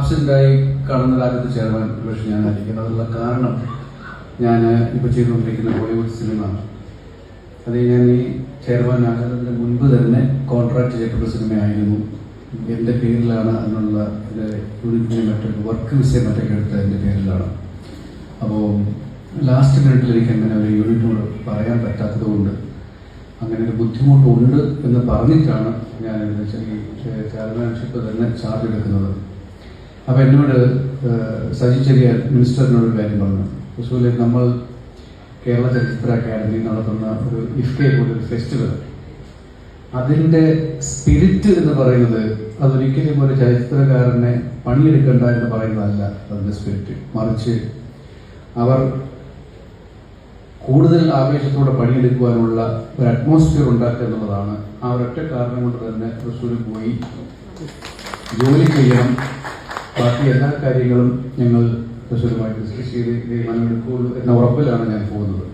ആബ്സെൻ്റായി കാണുന്ന രാജ്യത്ത് ചേർവാൻ പക്ഷേ ഞാനായിരിക്കും. അതിനുള്ള കാരണം ഞാൻ ഇപ്പോൾ ചെയ്തുകൊണ്ടിരിക്കുന്ന ബോളിവുഡ് സിനിമ അത് ഞാൻ ഈ ചെയർമാനാകുന്നതിന് മുൻപ് തന്നെ കോൺട്രാക്ട് ചെയ്യപ്പെട്ട സിനിമയായിരുന്നു. എൻ്റെ പേരിലാണ് അതിനുള്ള യൂണിറ്റിനെ മറ്റൊക്കെ വർക്ക് വിസയെ മറ്റൊക്കെ എടുത്തത് എൻ്റെ പേരിലാണ്. അപ്പോൾ ലാസ്റ്റ് മിനിറ്റിൽ എനിക്ക് അങ്ങനെ ഒരു യൂണിറ്റിനോട് പറയാൻ പറ്റാത്തത് കൊണ്ട് അങ്ങനെ ഒരു ബുദ്ധിമുട്ടുണ്ട് എന്ന് പറഞ്ഞിട്ടാണ് ഞാൻ ഈ ചെയർമാൻഷിപ്പ് തന്നെ ചാർജ് എടുക്കുന്നത്. അപ്പോൾ എന്നോട് സജി ചെറിയാൻ മിനിസ്റ്ററിനോട് കാര്യം പറഞ്ഞു, ഉസൂലെ നമ്മൾ കേരള ചലച്ചിത്ര അക്കാദമി നടത്തുന്ന ഒരു ഇഫ്കെ പോലൊരു ഫെസ്റ്റിവൽ, അതിൻ്റെ സ്പിരിറ്റ് എന്ന് പറയുന്നത് അതൊരിക്കലും ഒരു ചലച്ചിത്രകാരനെ പണിയെടുക്കേണ്ട എന്ന് പറയുന്നതല്ല അതിൻ്റെ സ്പിരിറ്റ്. മറിച്ച് അവർ കൂടുതൽ ആവേശത്തോടെ പണിയെടുക്കുവാനുള്ള ഒരു അറ്റ്മോസ്ഫിയർ ഉണ്ടാക്കുക എന്നുള്ളതാണ്. ആ ഒരൊറ്റ കാരണം കൊണ്ട് തന്നെ തൃശ്ശൂരിൽ പോയി ജോലി ചെയ്യണം. ബാക്കി എല്ലാ കാര്യങ്ങളും ഞങ്ങൾ തൃശ്ശൂരുമായി ഡിസ്കസ് ചെയ്ത് തീരുമാനമെടുക്കുകയുള്ളൂ എന്ന ഉറപ്പിലാണ് ഞാൻ പോകുന്നത്.